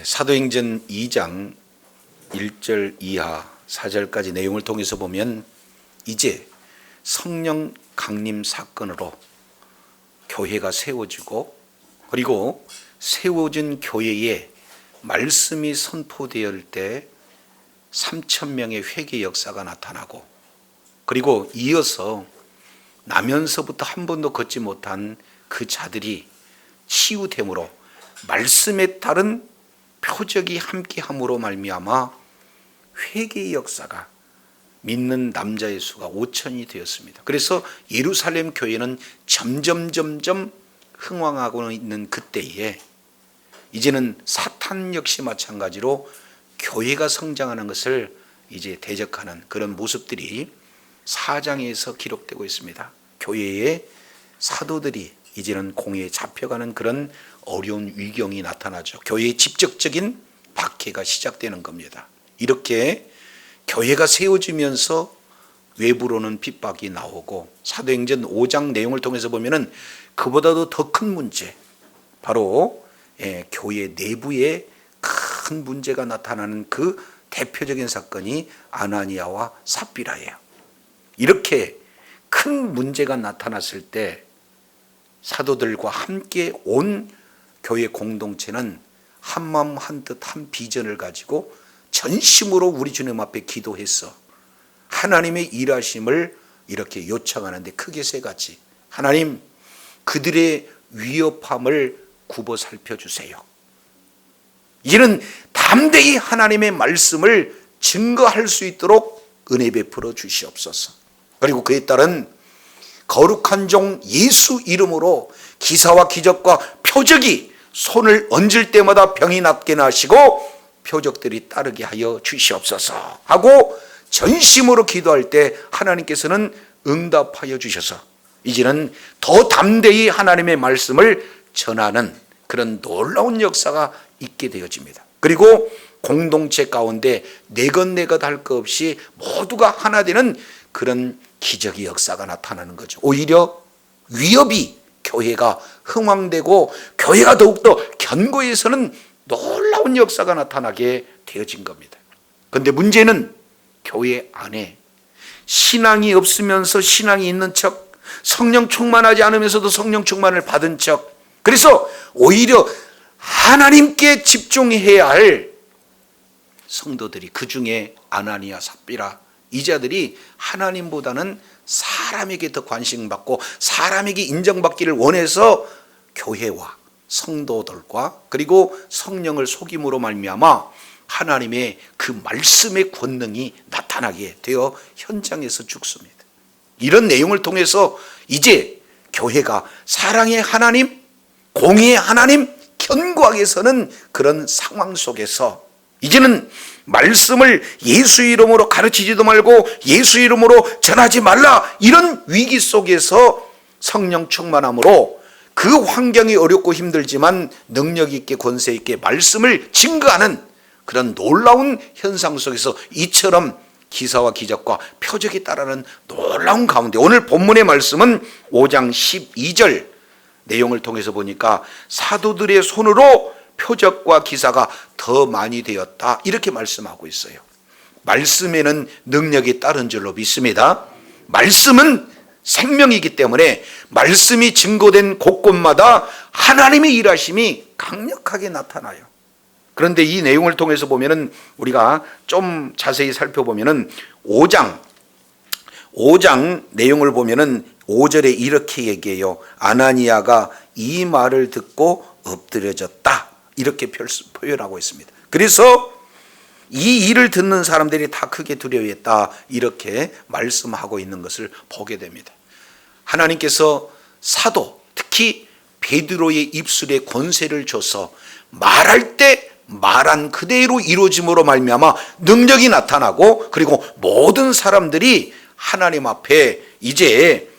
사도행전 2장 1절 이하 4절까지 내용을 통해서 보면 이제 성령 강림 사건으로 교회가 세워지고, 그리고 세워진 교회에 말씀이 선포되었을 때 3,000명의 회개 역사가 나타나고, 그리고 이어서 나면서부터 한 번도 걷지 못한 그 자들이 치유됨으로 말씀에 따른 표적이 함께함으로 말미암아 회개의 역사가 믿는 남자의 수가 5,000이 되었습니다. 그래서 예루살렘 교회는 점점 흥왕하고 있는 그때에 이제는 사탄 역시 마찬가지로 교회가 성장하는 것을 이제 대적하는 그런 모습들이 4장에서 기록되고 있습니다. 교회의 사도들이 이제는 공에 잡혀가는 그런 어려운 위경이 나타나죠. 교회의 직접적인 박해가 시작되는 겁니다. 이렇게 교회가 세워지면서 외부로는 핍박이 나오고, 사도행전 5장 내용을 통해서 보면은 그보다도 더 큰 문제, 바로 교회 내부에 큰 문제가 나타나는 그 대표적인 사건이 아나니아와 삽비라예요. 이렇게 큰 문제가 나타났을 때 사도들과 함께 온 교회 공동체는 한마음 한뜻 한 비전을 가지고 전심으로 우리 주님 앞에 기도해서 하나님의 일하심을 이렇게 요청하는데 크게 세 가지. 하나님, 그들의 위협함을 굽어 살펴주세요. 이는 담대히 하나님의 말씀을 증거할 수 있도록 은혜 베풀어 주시옵소서. 그리고 그에 따른 거룩한 종 예수 이름으로 기사와 기적과 표적이 손을 얹을 때마다 병이 낫게 하시고 표적들이 따르게 하여 주시옵소서 하고 전심으로 기도할 때 하나님께서는 응답하여 주셔서 이제는 더 담대히 하나님의 말씀을 전하는 그런 놀라운 역사가 있게 되어집니다. 그리고 공동체 가운데 내것내것 할 것 없이 모두가 하나 되는 그런 기적의 역사가 나타나는 거죠. 오히려 위협이 교회가 흥왕되고 교회가 더욱더 견고해서는 놀라운 역사가 나타나게 되어진 겁니다. 그런데 문제는 교회 안에 신앙이 없으면서 신앙이 있는 척, 성령 충만하지 않으면서도 성령 충만을 받은 척, 그래서 오히려 하나님께 집중해야 할 성도들이, 그 중에 아나니아 삽비라 이 자들이 하나님보다는 사람에게 더 관심받고 사람에게 인정받기를 원해서 교회와 성도들과 그리고 성령을 속임으로 말미암아 하나님의 그 말씀의 권능이 나타나게 되어 현장에서 죽습니다. 이런 내용을 통해서 이제 교회가 사랑의 하나님, 공의의 하나님, 견고하게 서는 그런 상황 속에서 이제는 말씀을 예수 이름으로 가르치지도 말고 예수 이름으로 전하지 말라, 이런 위기 속에서 성령 충만함으로 그 환경이 어렵고 힘들지만 능력 있게 권세 있게 말씀을 증거하는 그런 놀라운 현상 속에서 이처럼 기사와 기적과 표적이 따르는 놀라운 가운데 오늘 본문의 말씀은 5장 12절 내용을 통해서 보니까 사도들의 손으로 표적과 기사가 더 많이 되었다, 이렇게 말씀하고 있어요. 말씀에는 능력이 따른 줄로 믿습니다. 말씀은 생명이기 때문에 말씀이 증거된 곳곳마다 하나님의 일하심이 강력하게 나타나요. 그런데 이 내용을 통해서 보면은 우리가 좀 자세히 살펴보면은 5장 내용을 보면은 5절에 이렇게 얘기해요. 아나니아가 이 말을 듣고 엎드려졌다, 이렇게 표현하고 있습니다. 그래서 이 일을 듣는 사람들이 다 크게 두려워했다, 이렇게 말씀하고 있는 것을 보게 됩니다. 하나님께서 사도, 특히 베드로의 입술에 권세를 줘서 말할 때 말한 그대로 이루어짐으로 말미암아 능력이 나타나고, 그리고 모든 사람들이 하나님 앞에 이제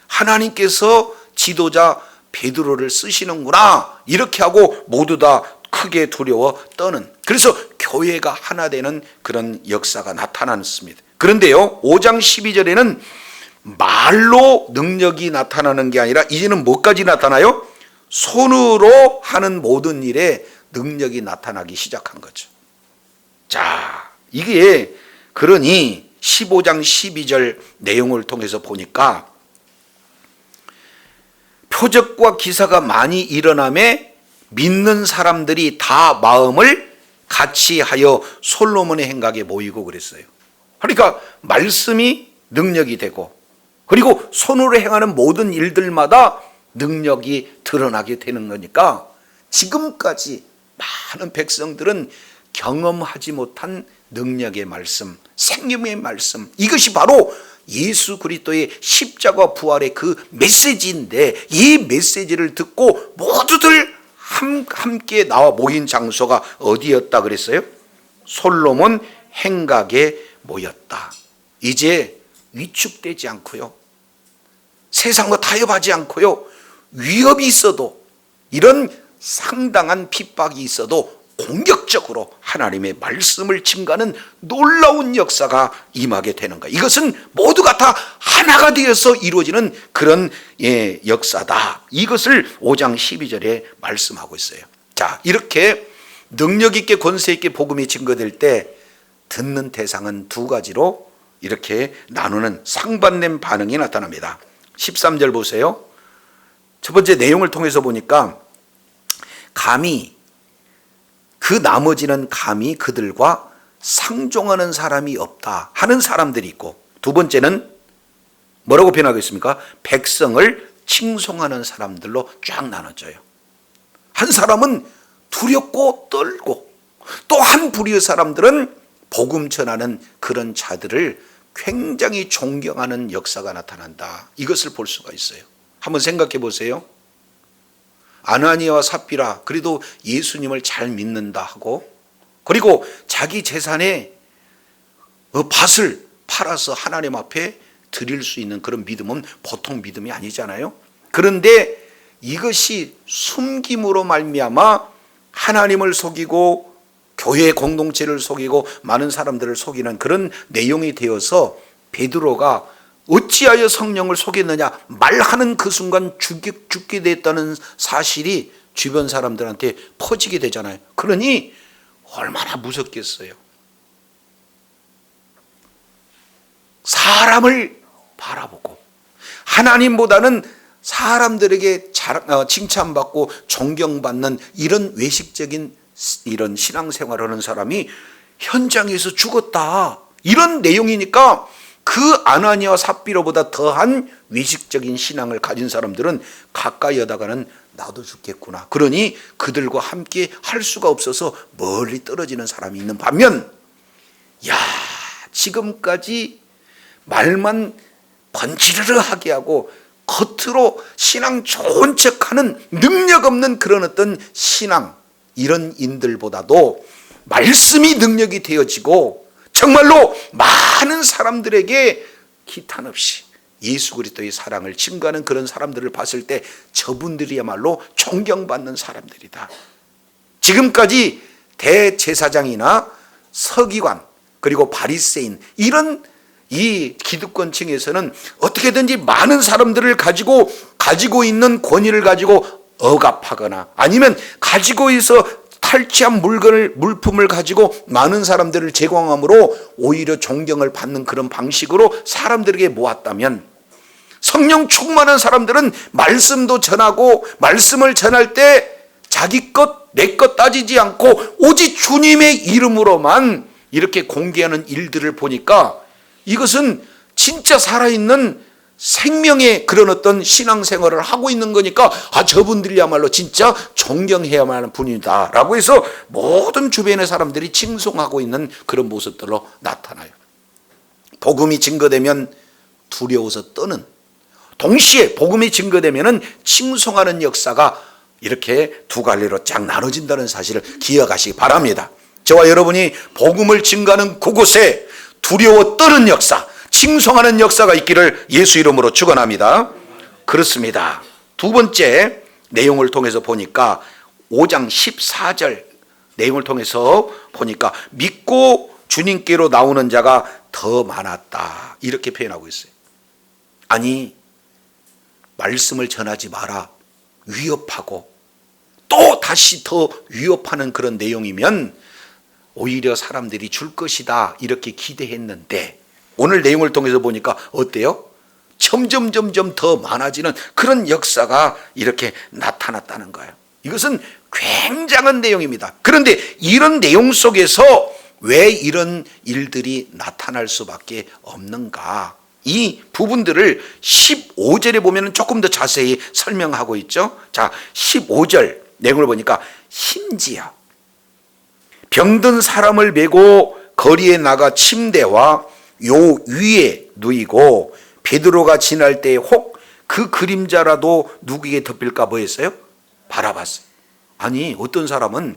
하나님께서 지도자 베드로를 쓰시는구나, 이렇게 하고 모두 다 크게 두려워 떠는, 그래서 교회가 하나 되는 그런 역사가 나타났습니다. 그런데요, 5장 12절에는 말로 능력이 나타나는 게 아니라 이제는 뭐까지 나타나요? 손으로 하는 모든 일에 능력이 나타나기 시작한 거죠. 자, 이게 그러니 15장 12절 내용을 통해서 보니까 표적과 기사가 많이 일어나매 믿는 사람들이 다 마음을 같이 하여 솔로몬의 행각에 모이고 그랬어요. 그러니까 말씀이 능력이 되고, 그리고 손으로 행하는 모든 일들마다 능력이 드러나게 되는 거니까 지금까지 많은 백성들은 경험하지 못한 능력의 말씀, 생명의 말씀, 이것이 바로 예수 그리스도의 십자가 부활의 그 메시지인데, 이 메시지를 듣고 모두들 함께 나와 모인 장소가 어디였다 그랬어요? 솔로몬 행각에 모였다. 이제 위축되지 않고요, 세상과 타협하지 않고요, 위협이 있어도, 이런 상당한 핍박이 있어도 공격적으로 하나님의 말씀을 증거하는 놀라운 역사가 임하게 되는 거예요. 이것은 모두가 다 하나가 되어서 이루어지는 그런 역사다. 이것을 5장 12절에 말씀하고 있어요. 자, 이렇게 능력 있게 권세 있게 복음이 증거될 때 듣는 대상은 두 가지로 이렇게 나누는 상반된 반응이 나타납니다. 13절 보세요. 첫 번째 내용을 통해서 보니까 감히, 그 나머지는 감히 그들과 상종하는 사람이 없다 하는 사람들이 있고, 두 번째는 뭐라고 표현하겠습니까? 백성을 칭송하는 사람들로 쫙 나눠져요. 한 사람은 두렵고 떨고, 또 한 부류의 사람들은 복음 전하는 그런 자들을 굉장히 존경하는 역사가 나타난다. 이것을 볼 수가 있어요. 한번 생각해 보세요. 아나니아와 삽비라 그래도 예수님을 잘 믿는다 하고, 그리고 자기 재산의 밭을 팔아서 하나님 앞에 드릴 수 있는 그런 믿음은 보통 믿음이 아니잖아요. 그런데 이것이 숨김으로 말미암아 하나님을 속이고 교회 공동체를 속이고 많은 사람들을 속이는 그런 내용이 되어서 베드로가 어찌하여 성령을 속였느냐 말하는 그 순간 죽게 됐다는 사실이 주변 사람들한테 퍼지게 되잖아요. 그러니 얼마나 무섭겠어요. 사람을 바라보고 하나님보다는 사람들에게 칭찬받고 존경받는 이런 외식적인 이런 신앙생활을 하는 사람이 현장에서 죽었다, 이런 내용이니까 그 아나니아와 삽비라보다 더한 외식적인 신앙을 가진 사람들은 가까이 하다가는 나도 죽겠구나, 그러니 그들과 함께 할 수가 없어서 멀리 떨어지는 사람이 있는 반면, 야, 지금까지 말만 번지르르하게 하고 겉으로 신앙 좋은 척하는 능력 없는 그런 어떤 신앙, 이런 인들보다도 말씀이 능력이 되어지고 정말로 많은 사람들에게 기탄 없이 예수 그리스도의 사랑을 증거하는 그런 사람들을 봤을 때 저분들이야말로 존경받는 사람들이다. 지금까지 대제사장이나 서기관 그리고 바리새인, 이런 이 기득권층에서는 어떻게든지 많은 사람들을 가지고 있는 권위를 가지고 억압하거나 아니면 가지고 있어 탈취한 물품을 가지고 많은 사람들을 제공함으로 오히려 존경을 받는 그런 방식으로 사람들에게 모았다면, 성령 충만한 사람들은 말씀도 전하고 말씀을 전할 때 자기 것 내 것 따지지 않고 오직 주님의 이름으로만 이렇게 공개하는 일들을 보니까 이것은 진짜 살아있는 생명의 그런 어떤 신앙생활을 하고 있는 거니까 저분들이야말로 진짜 존경해야만 하는 분이다 라고 해서 모든 주변의 사람들이 칭송하고 있는 그런 모습들로 나타나요. 복음이 증거되면 두려워서 떠는, 동시에 복음이 증거되면 칭송하는 역사가 이렇게 두 갈래로 쫙 나눠진다는 사실을 기억하시기 바랍니다. 저와 여러분이 복음을 증거하는 그곳에 두려워 떠는 역사, 칭송하는 역사가 있기를 예수 이름으로 축원합니다. 그렇습니다. 두 번째 내용을 통해서 보니까 5장 14절 내용을 통해서 보니까 믿고 주님께로 나오는 자가 더 많았다, 이렇게 표현하고 있어요. 아니, 말씀을 전하지 마라 위협하고 또 다시 더 위협하는 그런 내용이면 오히려 사람들이 줄 것이다 이렇게 기대했는데 오늘 내용을 통해서 보니까 어때요? 점점 더 많아지는 그런 역사가 이렇게 나타났다는 거예요. 이것은 굉장한 내용입니다. 그런데 이런 내용 속에서 왜 이런 일들이 나타날 수밖에 없는가? 이 부분들을 15절에 보면 조금 더 자세히 설명하고 있죠. 자, 15절 내용을 보니까 심지어 병든 사람을 메고 거리에 나가 침대와 요 위에 누이고 베드로가 지날 때에 혹 그 그림자라도 누구에게 덮일까 뭐 했어요? 바라봤어요. 아니 어떤 사람은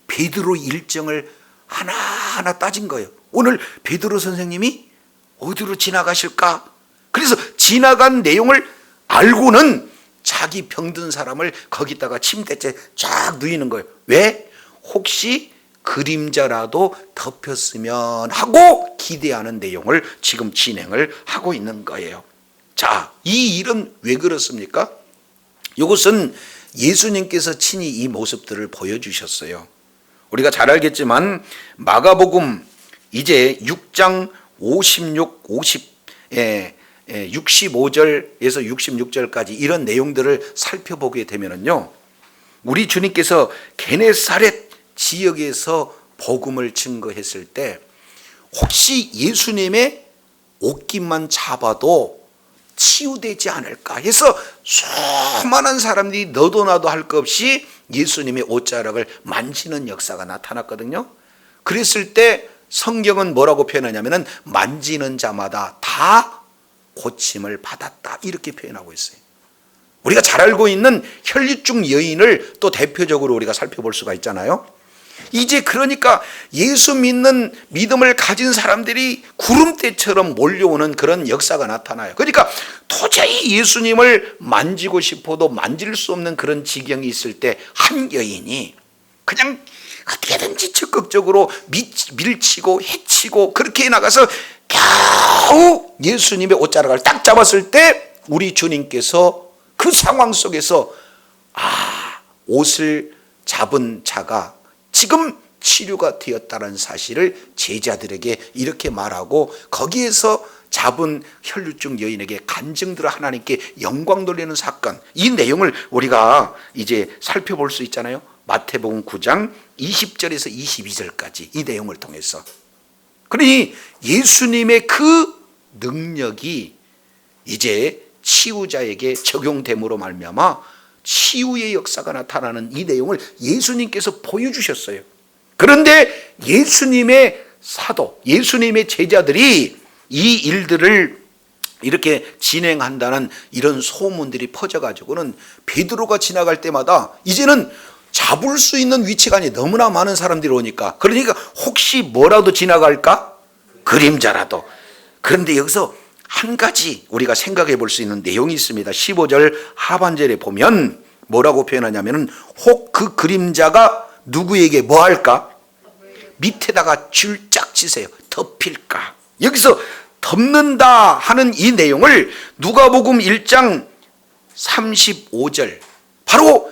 베드로 일정을 하나하나 따진 거예요. 오늘 베드로 선생님이 어디로 지나가실까? 그래서 지나간 내용을 알고는 자기 병든 사람을 거기다가 침대째 쫙 누이는 거예요. 왜? 혹시 그림자라도 덮였으면 하고 기대하는 내용을 지금 진행을 하고 있는 거예요. 자, 이 일은 왜 그렇습니까? 이것은 예수님께서 친히 이 모습들을 보여주셨어요. 우리가 잘 알겠지만 마가복음 이제 6장 65절에서 66절까지 이런 내용들을 살펴보게 되면요, 우리 주님께서 게네사렛 지역에서 복음을 증거했을 때 혹시 예수님의 옷깃만 잡아도 치유되지 않을까 해서 수많은 사람들이 너도 나도 할 것 없이 예수님의 옷자락을 만지는 역사가 나타났거든요. 그랬을 때 성경은 뭐라고 표현하냐면 만지는 자마다 다 고침을 받았다 이렇게 표현하고 있어요. 우리가 잘 알고 있는 혈류증 여인을 또 대표적으로 우리가 살펴볼 수가 있잖아요. 이제 그러니까 예수 믿는 믿음을 가진 사람들이 구름대처럼 몰려오는 그런 역사가 나타나요. 그러니까 도저히 예수님을 만지고 싶어도 만질 수 없는 그런 지경이 있을 때 한 여인이 그냥 어떻게든지 적극적으로 밀치고 해치고 그렇게 나가서 겨우 예수님의 옷자락을 딱 잡았을 때 우리 주님께서 그 상황 속에서 옷을 잡은 자가 지금 치료가 되었다는 사실을 제자들에게 이렇게 말하고 거기에서 잡은 혈류증 여인에게 간증들어 하나님께 영광 돌리는 사건, 이 내용을 우리가 이제 살펴볼 수 있잖아요. 마태복음 9장 20절에서 22절까지 이 내용을 통해서. 그러니 예수님의 그 능력이 이제 치유자에게 적용됨으로 말미암아 치유의 역사가 나타나는 이 내용을 예수님께서 보여주셨어요. 그런데 예수님의 사도, 예수님의 제자들이 이 일들을 이렇게 진행한다는 이런 소문들이 퍼져가지고는 베드로가 지나갈 때마다 이제는 잡을 수 있는 위치가 아니라 너무나 많은 사람들이 오니까, 그러니까 혹시 뭐라도 지나갈까? 그림자라도. 그런데 여기서 한 가지 우리가 생각해 볼 수 있는 내용이 있습니다. 15절 하반절에 보면 뭐라고 표현하냐면 혹 그 그림자가 누구에게 뭐 할까? 밑에다가 줄짝 치세요. 덮일까? 여기서 덮는다 하는 이 내용을 누가복음 1장 35절 바로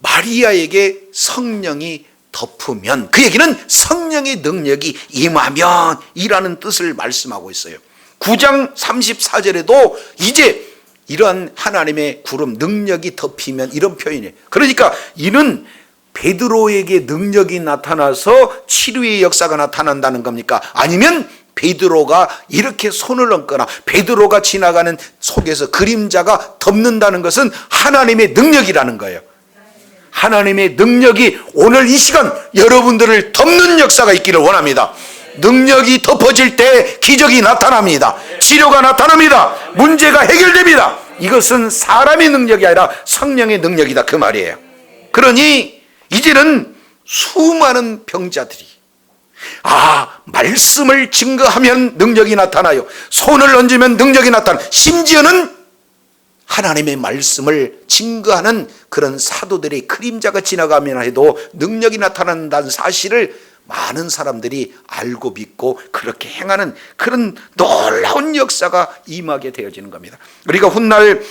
마리아에게 성령이 덮으면, 그 얘기는 성령의 능력이 임하면 이라는 뜻을 말씀하고 있어요. 9장 34절에도 이제 이러한 하나님의 구름 능력이 덮이면 이런 표현이에요. 그러니까 이는 베드로에게 능력이 나타나서 치료의 역사가 나타난다는 겁니까? 아니면 베드로가 이렇게 손을 얹거나 베드로가 지나가는 속에서 그림자가 덮는다는 것은 하나님의 능력이라는 거예요. 하나님의 능력이 오늘 이 시간 여러분들을 덮는 역사가 있기를 원합니다. 능력이 덮어질 때 기적이 나타납니다. 치료가 나타납니다. 문제가 해결됩니다. 이것은 사람의 능력이 아니라 성령의 능력이다 그 말이에요. 그러니 이제는 수많은 병자들이 말씀을 증거하면 능력이 나타나요. 손을 얹으면 능력이 나타나요. 심지어는 하나님의 말씀을 증거하는 그런 사도들의 그림자가 지나가면 해도 능력이 나타난다는 사실을 많은 사람들이 알고 믿고 그렇게 행하는 그런 놀라운 역사가 임하게 되어지는 겁니다. 우리가 훗날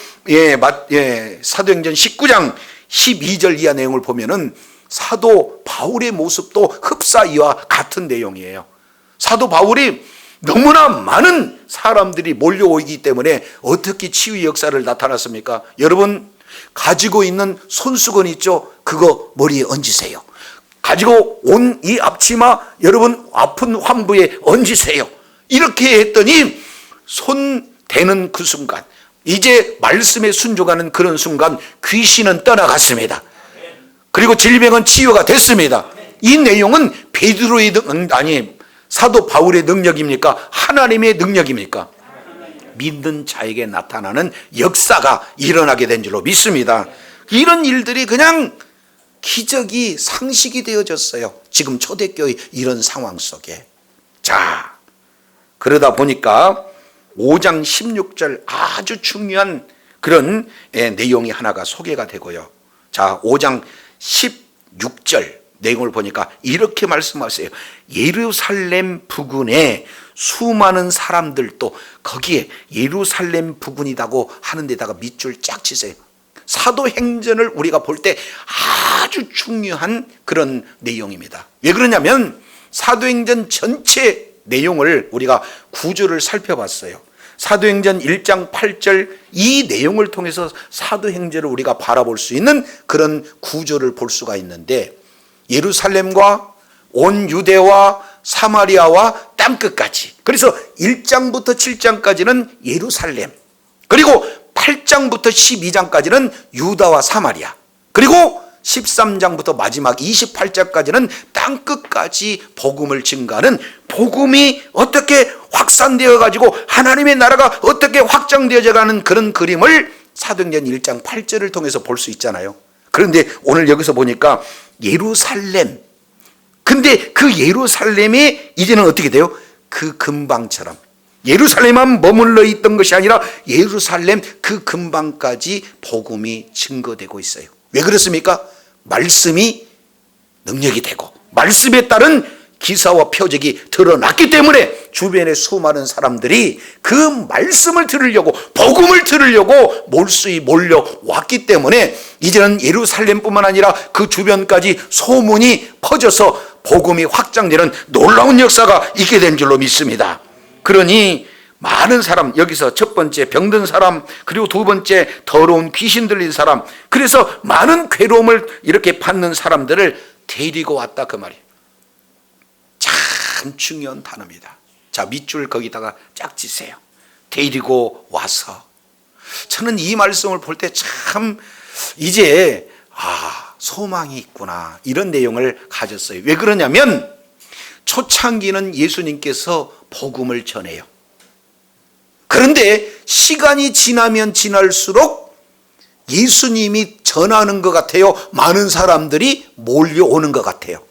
사도행전 19장 12절 이하 내용을 보면은 사도 바울의 모습도 흡사 이와 같은 내용이에요. 사도 바울이 너무나 많은 사람들이 몰려오기 때문에 어떻게 치유의 역사를 나타났습니까? 여러분, 가지고 있는 손수건 있죠? 그거 머리에 얹으세요. 가지고 온 이 앞치마 여러분 아픈 환부에 얹으세요. 이렇게 했더니 손 대는 그 순간, 이제 말씀에 순종하는 그런 순간 귀신은 떠나갔습니다. 그리고 질병은 치유가 됐습니다. 이 내용은 베드로의 사도 바울의 능력입니까? 하나님의 능력입니까? 믿는 자에게 나타나는 역사가 일어나게 된 줄로 믿습니다. 이런 일들이 그냥 기적이 상식이 되어졌어요. 지금 초대교회 이런 상황 속에. 자, 그러다 보니까 5장 16절 아주 중요한 그런 내용이 하나가 소개가 되고요. 자, 5장 16절 내용을 보니까 이렇게 말씀하세요. 예루살렘 부근에 수많은 사람들도, 거기에 예루살렘 부근이라고 하는 데다가 밑줄 쫙 치세요. 사도행전을 우리가 볼 때 아주 중요한 그런 내용입니다. 왜 그러냐면 사도행전 전체 내용을 우리가 구조를 살펴봤어요. 사도행전 1장 8절 이 내용을 통해서 사도행전을 우리가 바라볼 수 있는 그런 구조를 볼 수가 있는데, 예루살렘과 온 유대와 사마리아와 땅끝까지, 그래서 1장부터 7장까지는 예루살렘, 그리고 8장부터 12장까지는 유다와 사마리아, 그리고 13장부터 마지막 28장까지는 땅끝까지 복음을 증가하는, 복음이 어떻게 확산되어 가지고 하나님의 나라가 어떻게 확장되어져 가는 그런 그림을 사도행전 1장 8절을 통해서 볼 수 있잖아요. 그런데 오늘 여기서 보니까 예루살렘, 근데 그 예루살렘이 이제는 어떻게 돼요? 그 근방처럼 예루살렘만 머물러 있던 것이 아니라 예루살렘 그 근방까지 복음이 증거되고 있어요. 왜 그렇습니까? 말씀이 능력이 되고 말씀에 따른 기사와 표적이 드러났기 때문에 주변의 수많은 사람들이 그 말씀을 들으려고, 복음을 들으려고 몰수히 몰려왔기 때문에 이제는 예루살렘뿐만 아니라 그 주변까지 소문이 퍼져서 복음이 확장되는 놀라운 역사가 있게 된 줄로 믿습니다. 그러니 많은 사람, 여기서 첫 번째 병든 사람, 그리고 두 번째 더러운 귀신 들린 사람, 그래서 많은 괴로움을 이렇게 받는 사람들을 데리고 왔다 그 말이에요. 참 중요한 단어입니다. 자, 밑줄 거기다가 짝 지세요. 데리고 와서. 저는 이 말씀을 볼 때 참 이제 소망이 있구나, 이런 내용을 가졌어요. 왜 그러냐면 초창기는 예수님께서 복음을 전해요. 그런데 시간이 지나면 지날수록 예수님이 전하는 것 같아요. 많은 사람들이 몰려오는 것 같아요.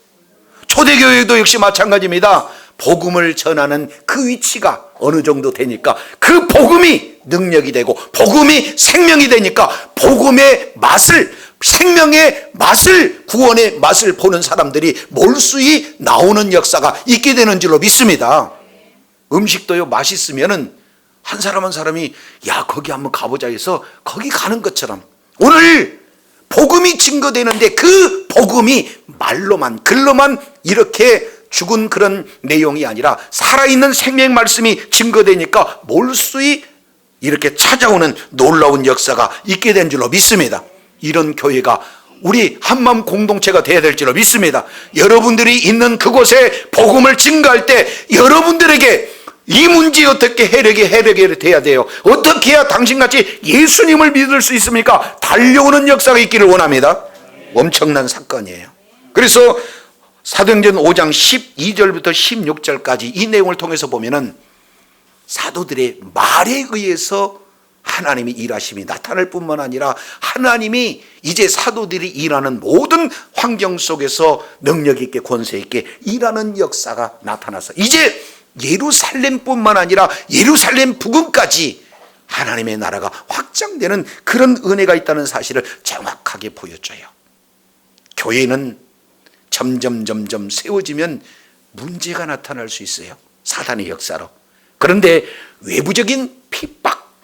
초대교회도 역시 마찬가지입니다. 복음을 전하는 그 위치가 어느 정도 되니까 그 복음이 능력이 되고 복음이 생명이 되니까 복음의 맛을, 생명의 맛을, 구원의 맛을 보는 사람들이 몰수히 나오는 역사가 있게 되는 줄로 믿습니다. 음식도요, 맛있으면은 한 사람 한 사람이 야, 거기 한번 가보자 해서 거기 가는 것처럼 오늘 복음이 증거되는데 그 복음이 말로만, 글로만 이렇게 죽은 그런 내용이 아니라 살아있는 생명 말씀이 증거되니까 몰수히 이렇게 찾아오는 놀라운 역사가 있게 된 줄로 믿습니다. 이런 교회가 우리 한마음 공동체가 되어야 될 줄로 믿습니다. 여러분들이 있는 그곳에 복음을 증거할 때 여러분들에게 이 문제 어떻게 해결이 돼야 돼요? 어떻게 해야 당신같이 예수님을 믿을 수 있습니까? 달려오는 역사가 있기를 원합니다. 엄청난 사건이에요. 그래서 사도행전 5장 12절부터 16절까지 이 내용을 통해서 보면은 사도들의 말에 의해서 하나님이 일하심이 나타날 뿐만 아니라 하나님이 이제 사도들이 일하는 모든 환경 속에서 능력 있게 권세 있게 일하는 역사가 나타나서 이제 예루살렘뿐만 아니라 예루살렘 부근까지 하나님의 나라가 확장되는 그런 은혜가 있다는 사실을 정확하게 보여줘요. 교회는 점점 세워지면 문제가 나타날 수 있어요. 사단의 역사로. 그런데 외부적인 핍박,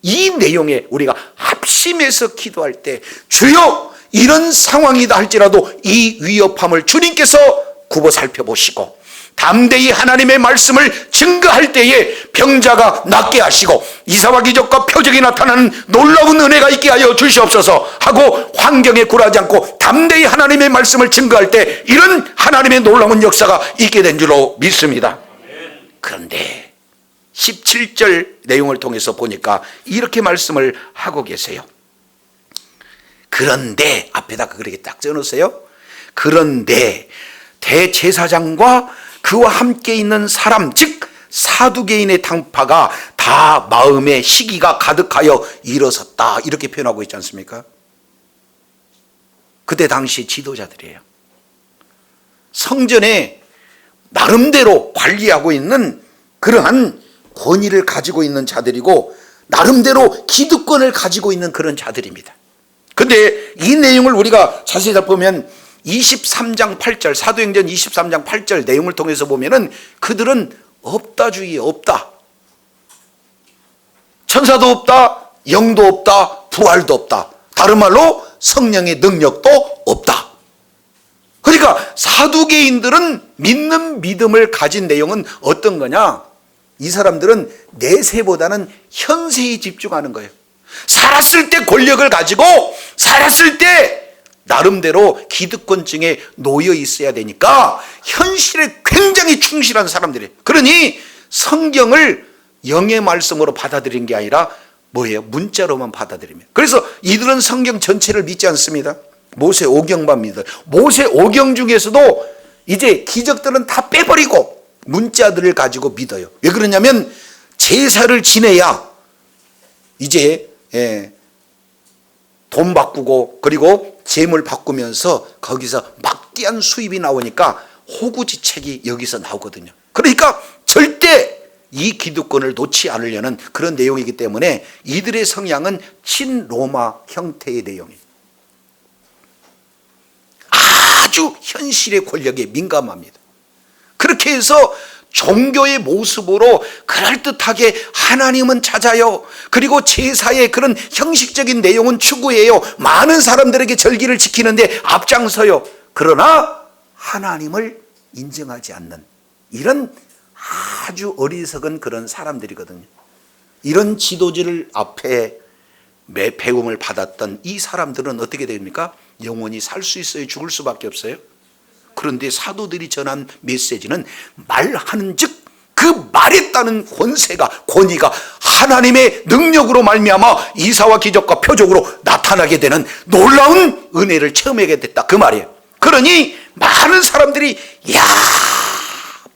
이 내용에 우리가 합심해서 기도할 때 주여 이런 상황이다 할지라도 이 위협함을 주님께서 굽어 살펴보시고 담대히 하나님의 말씀을 증거할 때에 병자가 낫게 하시고 이사와 기적과 표적이 나타나는 놀라운 은혜가 있게 하여 주시옵소서 하고 환경에 굴하지 않고 담대히 하나님의 말씀을 증거할 때 이런 하나님의 놀라운 역사가 있게 된 줄로 믿습니다. 그런데 17절 내용을 통해서 보니까 이렇게 말씀을 하고 계세요. 그런데 앞에다가 그렇게 딱 써놓으세요. 그런데 대제사장과 그와 함께 있는 사람 즉 사두개인의 당파가 다 마음에 시기가 가득하여 일어섰다 이렇게 표현하고 있지 않습니까? 그때 당시 지도자들이에요. 성전에 나름대로 관리하고 있는 그러한 권위를 가지고 있는 자들이고 나름대로 기득권을 가지고 있는 그런 자들입니다. 근데 이 내용을 우리가 자세히 보면 23장 8절 사도행전 23장 8절 내용을 통해서 보면은 그들은 없다주의에 없다. 천사도 없다. 영도 없다. 부활도 없다. 다른 말로 성령의 능력도 없다. 그러니까 사두개인들은 믿는 믿음을 가진 내용은 어떤 거냐? 이 사람들은 내세보다는 현세에 집중하는 거예요. 살았을 때 권력을 가지고 살았을 때 나름대로 기득권층에 놓여 있어야 되니까 현실에 굉장히 충실한 사람들이에요. 그러니 성경을 영의 말씀으로 받아들인 게 아니라 뭐예요? 문자로만 받아들이면. 그래서 이들은 성경 전체를 믿지 않습니다. 모세 오경만 믿어요. 모세 오경 중에서도 이제 기적들은 다 빼버리고 문자들을 가지고 믿어요. 왜 그러냐면 제사를 지내야 이제 돈 바꾸고 그리고 재물 바꾸면서 거기서 막대한 수입이 나오니까 호구지책이 여기서 나오거든요. 그러니까 절대 이 기득권을 놓지 않으려는 그런 내용이기 때문에 이들의 성향은 친로마 형태의 내용이에요. 아주 현실의 권력에 민감합니다. 그렇게 해서 종교의 모습으로 그럴듯하게 하나님은 찾아요. 그리고 제사의 그런 형식적인 내용은 추구해요. 많은 사람들에게 절기를 지키는데 앞장서요. 그러나 하나님을 인정하지 않는 이런 아주 어리석은 그런 사람들이거든요. 이런 지도자를 앞에 배움을 받았던 이 사람들은 어떻게 됩니까? 영원히 살 수 있어요? 죽을 수밖에 없어요? 그런데 사도들이 전한 메시지는 말하는 즉 그 말에 따른 권위가 하나님의 능력으로 말미암아 이사와 기적과 표적으로 나타나게 되는 놀라운 은혜를 체험하게 됐다 그 말이에요. 그러니 많은 사람들이 야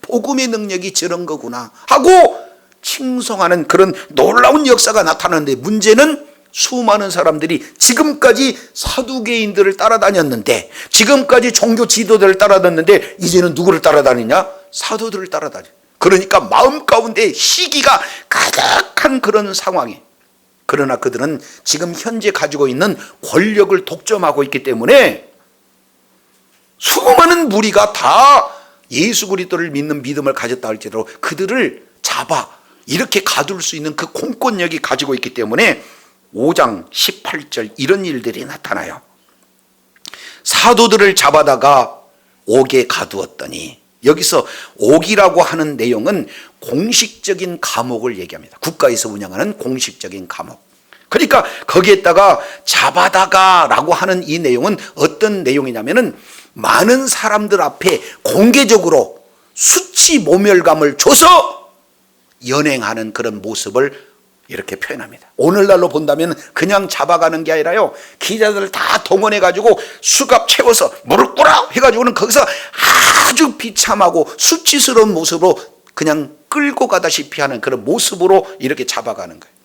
복음의 능력이 저런 거구나 하고 칭송하는 그런 놀라운 역사가 나타나는데 문제는 수많은 사람들이 지금까지 사두개인들을 따라다녔는데 지금까지 종교 지도자를 따라다녔는데 이제는 누구를 따라다니냐? 사도들을 따라다녀. 그러니까 마음 가운데 시기가 가득한 그런 상황이. 그러나 그들은 지금 현재 가지고 있는 권력을 독점하고 있기 때문에 수많은 무리가 다 예수 그리스도를 믿는 믿음을 가졌다 할지라도 그들을 잡아 이렇게 가둘 수 있는 그 공권력이 가지고 있기 때문에 5장 18절 이런 일들이 나타나요. 사도들을 잡아다가 옥에 가두었더니 여기서 옥이라고 하는 내용은 공식적인 감옥을 얘기합니다. 국가에서 운영하는 공식적인 감옥. 그러니까 거기에다가 잡아다가 라고 하는 이 내용은 어떤 내용이냐면은 많은 사람들 앞에 공개적으로 수치 모멸감을 줘서 연행하는 그런 모습을 이렇게 표현합니다. 오늘날로 본다면 그냥 잡아가는 게 아니라요. 기자들을 다 동원해가지고 수갑 채워서 무릎 꿇어 해가지고는 거기서 아주 비참하고 수치스러운 모습으로 그냥 끌고 가다시피 하는 그런 모습으로 이렇게 잡아가는 거예요.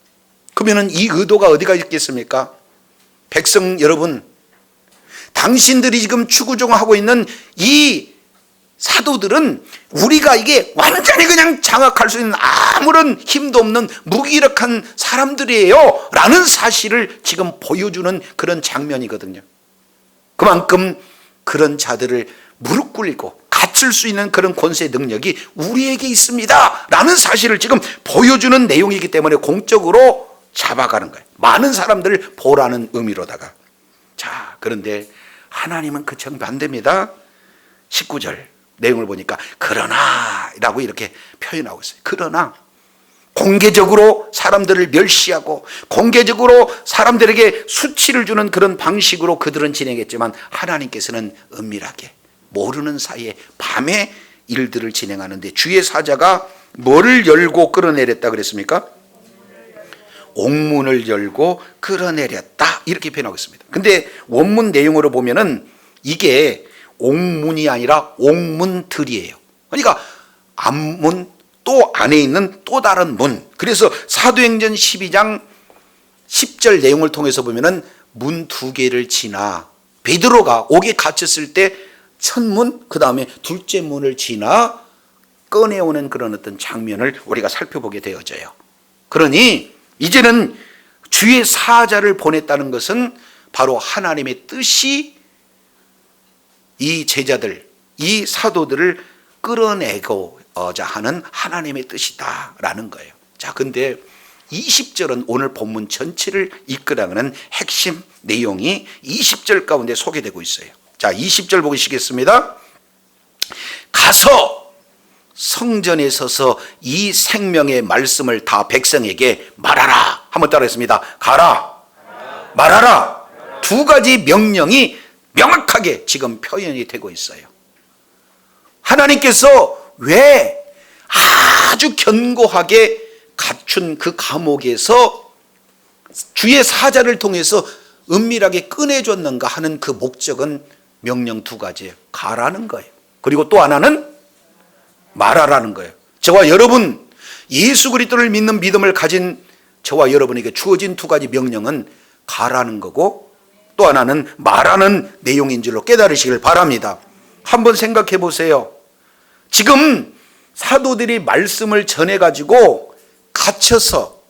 그러면 이 의도가 어디가 있겠습니까? 백성 여러분, 당신들이 지금 추구종하고 있는 이 사도들은 우리가 이게 완전히 그냥 장악할 수 있는 아무런 힘도 없는 무기력한 사람들이에요 라는 사실을 지금 보여주는 그런 장면이거든요. 그만큼 그런 자들을 무릎 꿇리고 갇힐 수 있는 그런 권세 능력이 우리에게 있습니다 라는 사실을 지금 보여주는 내용이기 때문에 공적으로 잡아가는 거예요. 많은 사람들을 보라는 의미로다가. 자, 그런데 하나님은 그 정반대입니다. 19절 내용을 보니까 그러나 라고 이렇게 표현하고 있어요. 그러나 공개적으로 사람들을 멸시하고 공개적으로 사람들에게 수치를 주는 그런 방식으로 그들은 진행했지만 하나님께서는 은밀하게 모르는 사이에 밤에 일들을 진행하는데 주의 사자가 뭐를 열고 끌어내렸다 그랬습니까? 옥문을 열고 끌어내렸다 이렇게 표현하고 있습니다. 근데 원문 내용으로 보면은 이게 옥문이 아니라 옥문들이에요. 그러니까 앞문 또 안에 있는 또 다른 문. 그래서 사도행전 12장 10절 내용을 통해서 보면은 문 2개를 지나 베드로가 옥에 갇혔을 때 첫 문, 그 다음에 둘째 문을 지나 꺼내오는 그런 어떤 장면을 우리가 살펴보게 되어져요. 그러니 이제는 주의 사자를 보냈다는 것은 바로 하나님의 뜻이 이 제자들, 이 사도들을 끌어내고자 하는 하나님의 뜻이다라는 거예요. 자, 근데 20절은 오늘 본문 전체를 이끌어가는 핵심 내용이 20절 가운데 소개되고 있어요. 자, 20절 보시겠습니다. 가서 성전에 서서 이 생명의 말씀을 다 백성에게 말하라. 한번 따라했습니다. 가라, 말하라. 두 가지 명령이 명확하게 지금 표현이 되고 있어요. 하나님께서 왜 아주 견고하게 갖춘 그 감옥에서 주의 사자를 통해서 은밀하게 꺼내줬는가 하는 그 목적은 명령 2가지예요. 가라는 거예요. 그리고 또 하나는 말하라는 거예요. 저와 여러분, 예수 그리스도를 믿는 믿음을 가진 저와 여러분에게 주어진 2가지 명령은 가라는 거고 또 하나는 말하는 내용인 줄로 깨달으시길 바랍니다. 한번 생각해 보세요. 지금 사도들이 말씀을 전해가지고 갇혀서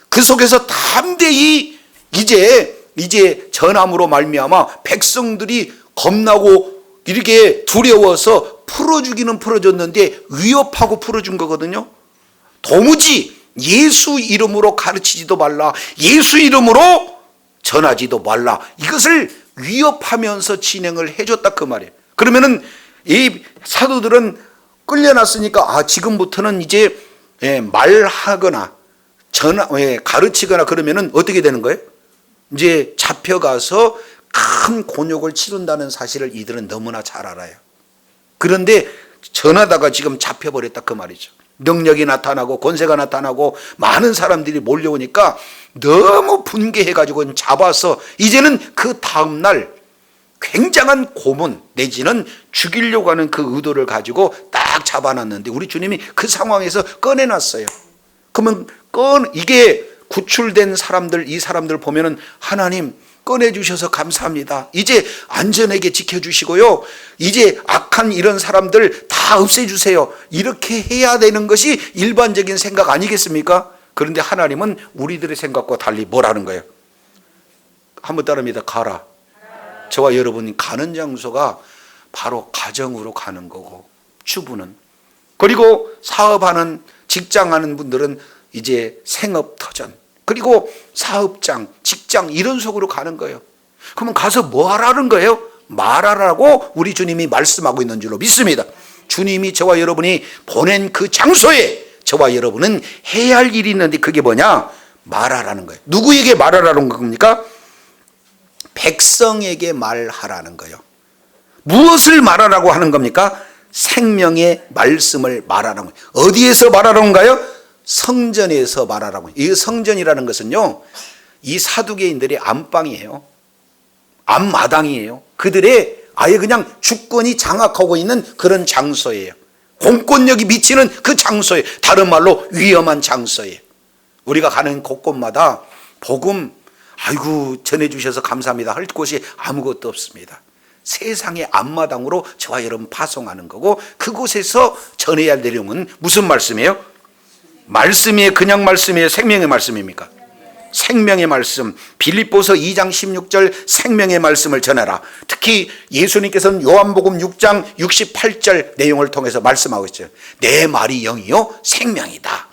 그 속에서 담대히 이제 전함으로 말미암아 백성들이 겁나고 이렇게 두려워서 풀어주기는 풀어줬는데 위협하고 풀어준 거거든요. 도무지 예수 이름으로 가르치지도 말라, 예수 이름으로 전하지도 말라, 이것을 위협하면서 진행을 해줬다 그 말이에요. 그러면은 이 사도들은 끌려났으니까 지금부터는 이제 말하거나 가르치거나 그러면은 어떻게 되는 거예요? 이제 잡혀가서 큰 곤욕을 치른다는 사실을 이들은 너무나 잘 알아요. 그런데 전하다가 지금 잡혀버렸다 그 말이죠. 능력이 나타나고 권세가 나타나고 많은 사람들이 몰려오니까 너무 분개해가지고 잡아서 이제는 그 다음날 굉장한 고문 내지는 죽이려고 하는 그 의도를 가지고 딱 잡아놨는데 우리 주님이 그 상황에서 꺼내놨어요. 그러면 이게 구출된 사람들, 이 사람들 보면은 하나님 꺼내주셔서 감사합니다. 이제 안전하게 지켜주시고요. 이제 악한 이런 사람들 다 없애주세요. 이렇게 해야 되는 것이 일반적인 생각 아니겠습니까? 그런데 하나님은 우리들의 생각과 달리 뭘 하는 거예요? 한번 따릅니다. 가라. 저와 여러분이 가는 장소가 바로 가정으로 가는 거고 주부는, 그리고 사업하는 직장하는 분들은 이제 생업터전, 그리고 사업장, 직장 이런 속으로 가는 거예요. 그러면 가서 뭐 하라는 거예요? 말하라고 우리 주님이 말씀하고 있는 줄로 믿습니다. 주님이 저와 여러분이 보낸 그 장소에 저와 여러분은 해야 할 일이 있는데 그게 뭐냐? 말하라는 거예요. 누구에게 말하라는 겁니까? 백성에게 말하라는 거예요. 무엇을 말하라고 하는 겁니까? 생명의 말씀을 말하라는 거예요. 어디에서 말하라는가요? 성전에서 말하라고. 이 성전이라는 것은요, 이 사두개인들의 안방이에요. 앞마당이에요. 그들의 아예 그냥 주권이 장악하고 있는 그런 장소예요. 공권력이 미치는 그 장소예요. 다른 말로 위험한 장소예요. 우리가 가는 곳곳마다 복음 전해주셔서 감사합니다 할 곳이 아무것도 없습니다. 세상의 앞마당으로 저와 여러분 파송하는 거고, 그곳에서 전해야 할 내용은 무슨 말씀이에요? 말씀이에요? 그냥 말씀이에요? 생명의 말씀입니까? 생명의 말씀. 빌립보서 2장 16절 생명의 말씀을 전하라. 특히 예수님께서는 요한복음 6장 68절 내용을 통해서 말씀하고 있어요. 내 말이 영이요 생명이다.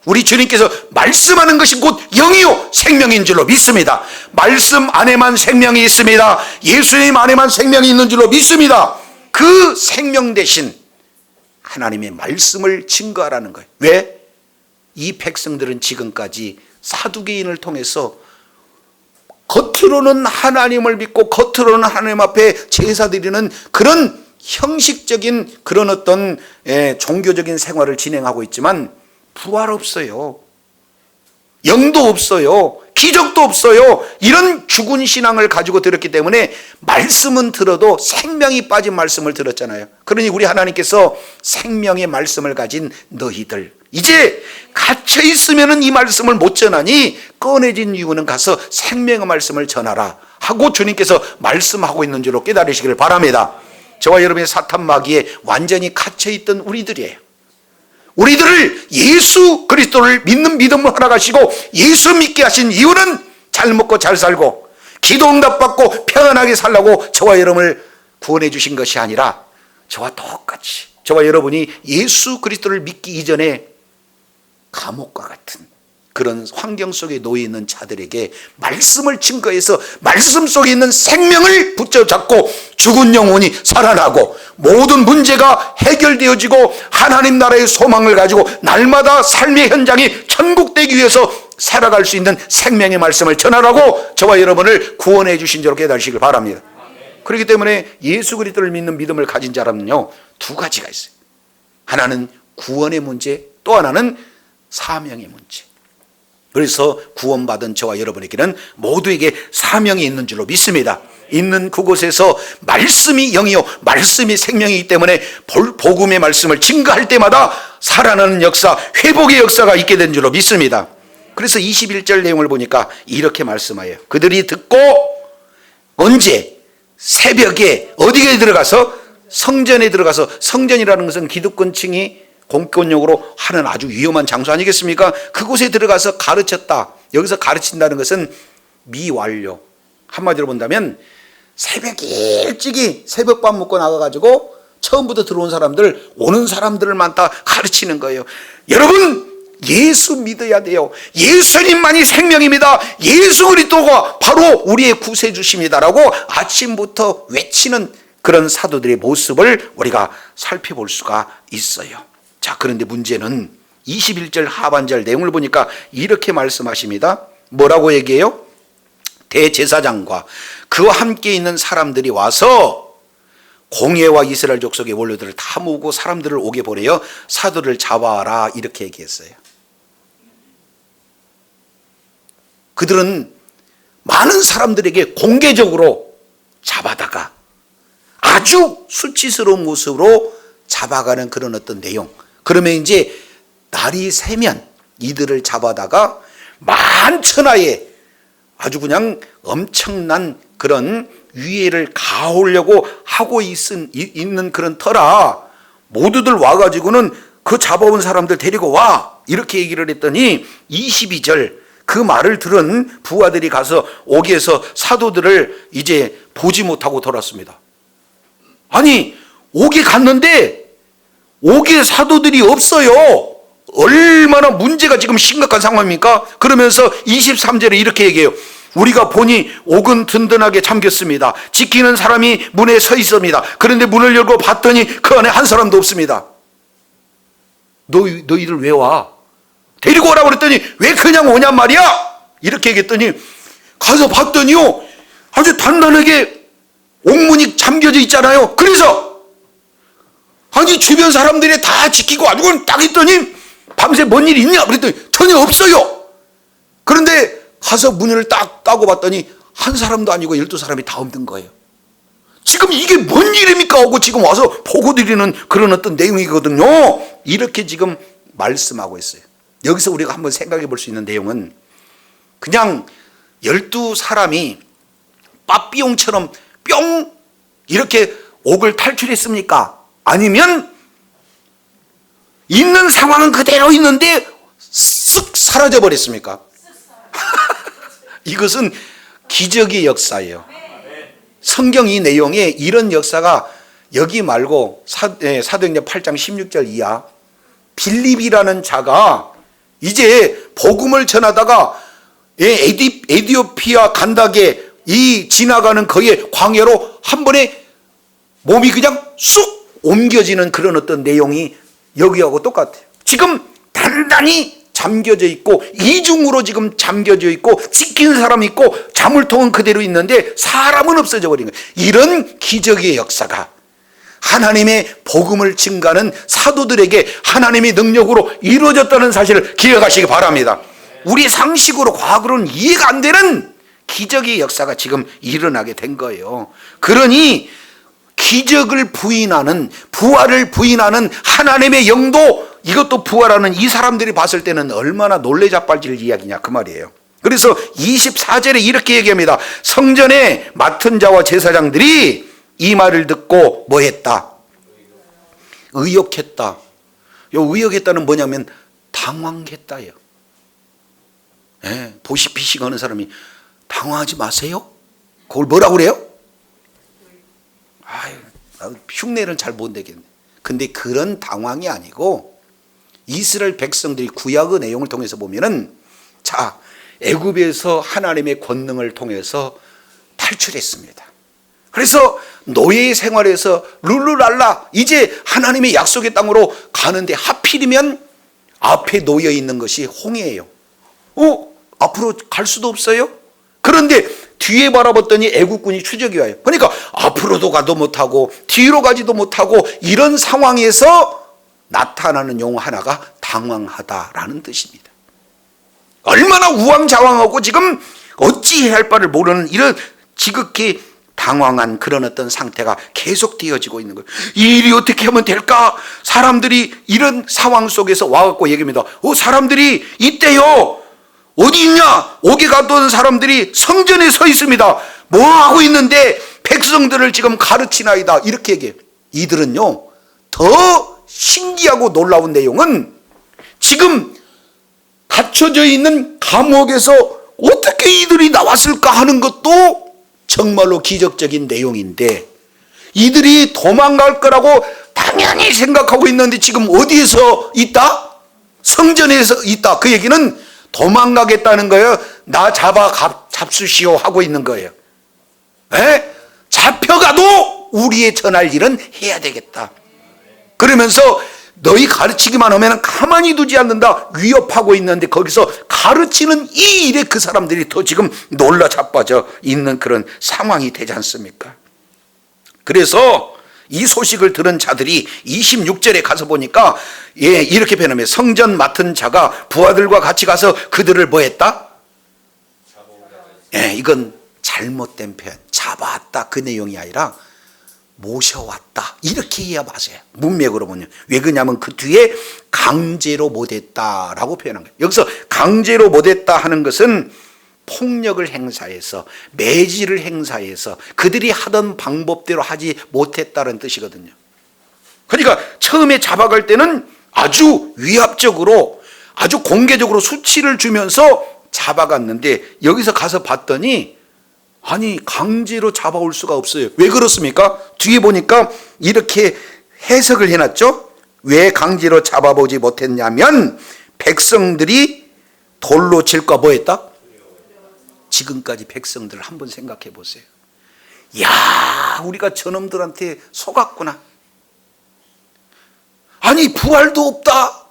우리 주님께서 말씀하는 것이 곧 영이요 생명인 줄로 믿습니다. 말씀 안에만 생명이 있습니다. 예수님 안에만 생명이 있는 줄로 믿습니다. 그 생명 대신 하나님의 말씀을 증거하라는 거예요. 왜? 이 백성들은 지금까지 사두개인을 통해서 겉으로는 하나님을 믿고 겉으로는 하나님 앞에 제사 드리는 그런 형식적인 그런 어떤 종교적인 생활을 진행하고 있지만 부활 없어요. 영도 없어요. 기적도 없어요. 이런 죽은 신앙을 가지고 들었기 때문에 말씀은 들어도 생명이 빠진 말씀을 들었잖아요. 그러니 우리 하나님께서 생명의 말씀을 가진 너희들, 이제 갇혀 있으면 이 말씀을 못 전하니 꺼내진 이유는 가서 생명의 말씀을 전하라 하고 주님께서 말씀하고 있는 줄로 깨달으시기를 바랍니다. 저와 여러분의 사탄 마귀에 완전히 갇혀 있던 우리들이에요. 우리들을 예수 그리스도를 믿는 믿음을 허락하시고 예수 믿게 하신 이유는 잘 먹고 잘 살고 기도 응답 받고 평안하게 살라고 저와 여러분을 구원해 주신 것이 아니라 저와 똑같이 저와 여러분이 예수 그리스도를 믿기 이전에 감옥과 같은 그런 환경 속에 놓여 있는 자들에게 말씀을 증거해서 말씀 속에 있는 생명을 붙잡고 죽은 영혼이 살아나고 모든 문제가 해결되어지고 하나님 나라의 소망을 가지고 날마다 삶의 현장이 천국되기 위해서 살아갈 수 있는 생명의 말씀을 전하라고 저와 여러분을 구원해 주신 줄로 깨달으시길 바랍니다. 그렇기 때문에 예수 그리스도를 믿는 믿음을 가진 자라면요, 두 가지가 있어요. 하나는 구원의 문제, 또 하나는 사명의 문제. 그래서 구원받은 저와 여러분에게는 모두에게 사명이 있는 줄로 믿습니다. 있는 그곳에서 말씀이 영이요 말씀이 생명이기 때문에 복음의 말씀을 증거할 때마다 살아나는 역사, 회복의 역사가 있게 된 줄로 믿습니다. 그래서 21절 내용을 보니까 이렇게 말씀해요. 그들이 듣고 언제? 새벽에 어디에 들어가서? 성전에 들어가서, 성전이라는 것은 기득권층이 공권력으로 하는 아주 위험한 장소 아니겠습니까? 그곳에 들어가서 가르쳤다. 여기서 가르친다는 것은 미완료. 한마디로 본다면 새벽 일찍이 새벽밥 먹고 나가가지고 처음부터 들어온 사람들, 오는 사람들만 다 가르치는 거예요. 여러분, 예수 믿어야 돼요. 예수님만이 생명입니다. 예수 그리스도가 바로 우리의 구세주십니다라고 아침부터 외치는 그런 사도들의 모습을 우리가 살펴볼 수가 있어요. 자, 그런데 문제는 21절 하반절 내용을 보니까 이렇게 말씀하십니다. 뭐라고 얘기해요? 대제사장과 그와 함께 있는 사람들이 와서 공회와 이스라엘 족속의 원로들을 다 모으고 사람들을 오게 보내어 사도를 잡아라 이렇게 얘기했어요. 그들은 많은 사람들에게 공개적으로 잡아다가 아주 수치스러운 모습으로 잡아가는 그런 어떤 내용. 그러면 이제 날이 새면 이들을 잡아다가 만천하에 아주 그냥 엄청난 그런 위해를 가하려고 하고 있는 그런 터라 모두들 와가지고는 그 잡아온 사람들 데리고 와 이렇게 얘기를 했더니 22절 그 말을 들은 부하들이 가서 옥에서 사도들을 이제 보지 못하고 돌았습니다. 아니 옥에 갔는데 옥에 사도들이 없어요. 얼마나 문제가 지금 심각한 상황입니까? 그러면서 23절에 이렇게 얘기해요. 우리가 보니 옥은 든든하게 잠겼습니다. 지키는 사람이 문에 서 있습니다. 그런데 문을 열고 봤더니 그 안에 한 사람도 없습니다. 너희들 왜 와? 데리고 오라고 그랬더니 왜 그냥 오냔 말이야? 이렇게 얘기했더니 가서 봤더니요 아주 단단하게 옥문이 잠겨져 있잖아요. 그래서 아니 주변 사람들이 다 지키고 아주 딱 있더니 밤새 뭔 일 있냐 그랬더니 전혀 없어요. 그런데 가서 문을 딱 까고 봤더니 한 사람도 아니고 12사람이 다 없는 거예요. 지금 이게 뭔 일입니까 하고 지금 와서 보고 드리는 그런 어떤 내용이거든요. 이렇게 지금 말씀하고 있어요. 여기서 우리가 한번 생각해 볼 수 있는 내용은 그냥 12사람이 빠삐용처럼 뿅 이렇게 옥을 탈출했습니까? 아니면 있는 상황은 그대로 있는데 쓱 사라져 버렸습니까? 이것은 기적의 역사예요. 성경 이 내용에 이런 역사가 여기 말고 사도행전 8장 16절 이하 빌립이라는 자가 이제 복음을 전하다가 에디오피아 간다게 이 지나가는 거의 광야로 한 번에 몸이 그냥 쑥 옮겨지는 그런 어떤 내용이 여기하고 똑같아요. 지금 단단히 잠겨져 있고 이중으로 지금 잠겨져 있고 지킨 사람이 있고 자물통은 그대로 있는데 사람은 없어져 버린 거예요. 이런 기적의 역사가 하나님의 복음을 증가하는 사도들에게 하나님의 능력으로 이루어졌다는 사실을 기억하시기 바랍니다. 우리 상식으로 과학으로는 이해가 안 되는 기적의 역사가 지금 일어나게 된 거예요. 그러니 기적을 부인하는, 부활을 부인하는 하나님의 영도, 이것도 부활하는 이 사람들이 봤을 때는 얼마나 놀래자빠질 이야기냐 그 말이에요. 그래서 24절에 이렇게 얘기합니다. 성전에 맡은 자와 제사장들이 이 말을 듣고 뭐 했다? 의욕했다. 요 의욕했다는 뭐냐면 당황했다요. 보시피식 하는 사람이 당황하지 마세요? 그걸 뭐라고 그래요? 아유, 흉내는 잘 못 내겠네. 근데 그런 당황이 아니고 이스라엘 백성들이 구약의 내용을 통해서 보면은 자, 애굽에서 하나님의 권능을 통해서 탈출했습니다. 그래서 노예 생활에서 룰루랄라 이제 하나님의 약속의 땅으로 가는데 하필이면 앞에 놓여 있는 것이 홍해예요. 앞으로 갈 수도 없어요. 그런데 뒤에 바라봤더니 애국군이 추적이 와요. 그러니까 앞으로도 가도 못하고 뒤로 가지도 못하고 이런 상황에서 나타나는 용어 하나가 당황하다라는 뜻입니다. 얼마나 우왕좌왕하고 지금 어찌해야 할 바를 모르는 이런 지극히 당황한 그런 어떤 상태가 계속 되어지고 있는 거예요. 이 일이 어떻게 하면 될까? 사람들이 이런 상황 속에서 와갖고 얘기합니다. 사람들이 있대요. 어디 있냐? 옥에 가던 사람들이 성전에 서 있습니다. 뭐 하고 있는데 백성들을 지금 가르치나이다. 이렇게 얘기해요. 이들은요, 더 신기하고 놀라운 내용은 지금 갇혀져 있는 감옥에서 어떻게 이들이 나왔을까 하는 것도 정말로 기적적인 내용인데 이들이 도망갈 거라고 당연히 생각하고 있는데 지금 어디에서 있다? 성전에서 있다. 그 얘기는 도망가겠다는 거예요. 나 잡수시오 하고 있는 거예요. 잡혀가도 우리의 전할 일은 해야 되겠다. 그러면서 너희 가르치기만 하면 가만히 두지 않는다. 위협하고 있는데 거기서 가르치는 이 일에 그 사람들이 더 지금 놀라 자빠져 있는 그런 상황이 되지 않습니까? 그래서 이 소식을 들은 자들이 26절에 가서 보니까 이렇게 표현하면 성전 맡은 자가 부하들과 같이 가서 그들을 뭐 했다? 이건 잘못된 표현. 잡아왔다 그 내용이 아니라 모셔왔다 이렇게 이해하세요. 문맥으로 보면. 왜 그러냐면 그 뒤에 강제로 못했다라고 표현한 거예요. 여기서 강제로 못했다 하는 것은 폭력을 행사해서 매질을 행사해서 그들이 하던 방법대로 하지 못했다는 뜻이거든요. 그러니까 처음에 잡아갈 때는 아주 위압적으로 아주 공개적으로 수치를 주면서 잡아갔는데 여기서 가서 봤더니 아니 강제로 잡아올 수가 없어요. 왜 그렇습니까? 뒤에 보니까 이렇게 해석을 해놨죠. 왜 강제로 잡아보지 못했냐면 백성들이 돌로 칠까 뭐 했다? 지금까지 백성들을 한번 생각해 보세요. 야, 우리가 저놈들한테 속았구나. 아니 부활도 없다,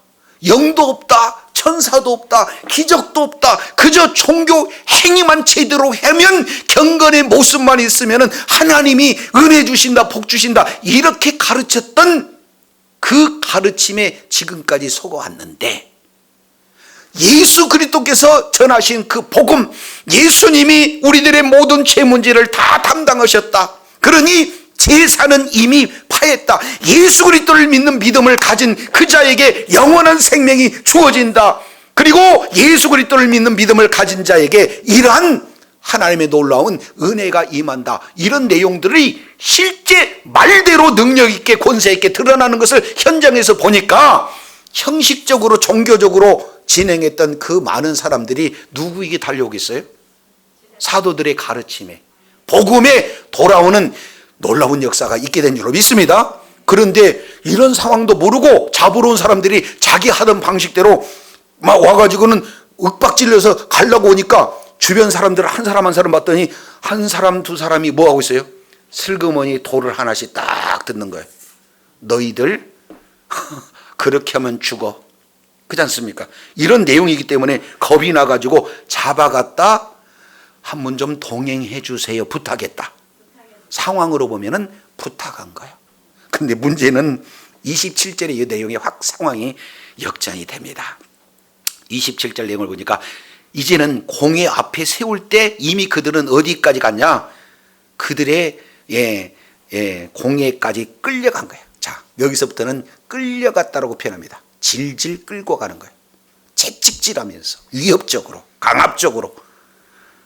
영도 없다, 천사도 없다, 기적도 없다. 그저 종교 행위만 제대로 하면 경건의 모습만 있으면 하나님이 은혜 주신다, 복 주신다 이렇게 가르쳤던 그 가르침에 지금까지 속아왔는데 예수 그리스도께서 전하신 그 복음, 예수님이 우리들의 모든 죄 문제를 다 담당하셨다. 그러니 제사는 이미 파했다. 예수 그리스도를 믿는 믿음을 가진 그 자에게 영원한 생명이 주어진다. 그리고 예수 그리스도를 믿는 믿음을 가진 자에게 이러한 하나님의 놀라운 은혜가 임한다. 이런 내용들이 실제 말대로 능력 있게 권세 있게 드러나는 것을 현장에서 보니까 형식적으로 종교적으로 진행했던 그 많은 사람들이 누구에게 달려오겠어요? 사도들의 가르침에, 복음에 돌아오는 놀라운 역사가 있게 된 줄로 믿습니다. 그런데 이런 상황도 모르고 잡으러 온 사람들이 자기 하던 방식대로 막 와가지고는 윽박질러서 가려고 오니까 주변 사람들 한 사람 한 사람 봤더니 한 사람 두 사람이 뭐 하고 있어요? 슬그머니 돌을 하나씩 딱 듣는 거예요. 너희들 그렇게 하면 죽어. 그렇지 않습니까? 이런 내용이기 때문에 겁이 나가지고 잡아갔다. 한번 좀 동행해 주세요. 부탁했다. 상황으로 보면은 부탁한 거예요. 근데 문제는 27절의 이 내용에 확 상황이 역전이 됩니다. 27절 내용을 보니까 이제는 공회 앞에 세울 때 이미 그들은 어디까지 갔냐? 그들의 공회까지 끌려간 거예요. 자, 여기서부터는 끌려갔다라고 표현합니다. 질질 끌고 가는 거예요. 채찍질하면서 위협적으로, 강압적으로.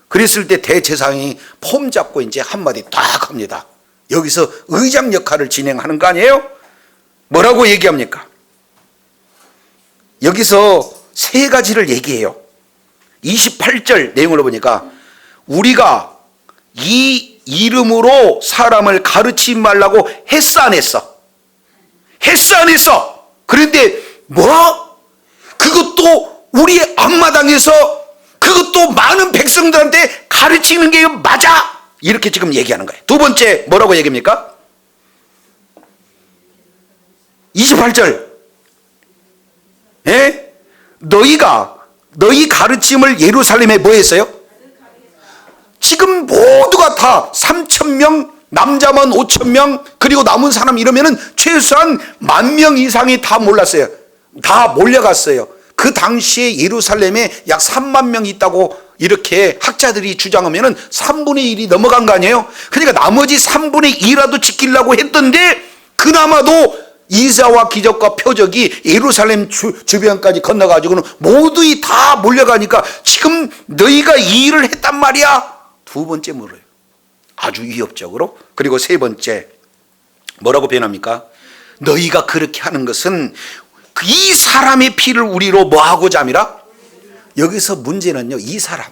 그랬을 때 대제사장이 폼 잡고 이제 한마디 딱 합니다. 여기서 의장 역할을 진행하는 거 아니에요? 뭐라고 얘기합니까? 여기서 세 가지를 얘기해요. 28절 내용을 보니까 우리가 이 이름으로 사람을 가르치지 말라고 했어 안 했어? 했어 안 했어? 그런데 뭐? 그것도 우리 앞마당에서 그것도 많은 백성들한테 가르치는 게 맞아? 이렇게 지금 얘기하는 거예요. 두 번째 뭐라고 얘기합니까? 28절 너희 가르침을 예루살렘에 뭐 했어요? 지금 모두가 다 3,000명, 남자만 5,000명, 그리고 남은 사람 이러면은 최소한 10,000명 이상이 다 몰랐어요. 다 몰려갔어요. 그 당시에 예루살렘에 약 30,000명 있다고 이렇게 학자들이 주장하면은 3분의 1이 넘어간 거 아니에요? 그러니까 나머지 3분의 2라도 지키려고 했던데 그나마도 이사와 기적과 표적이 예루살렘 주변까지 건너가지고는 모두 다 몰려가니까 지금 너희가 이 일을 했단 말이야. 두 번째 물어요. 아주 위협적으로. 그리고 세 번째 뭐라고 표현합니까? 너희가 그렇게 하는 것은 이 사람의 피를 우리로 뭐하고자 함이라? 여기서 문제는요, 이 사람.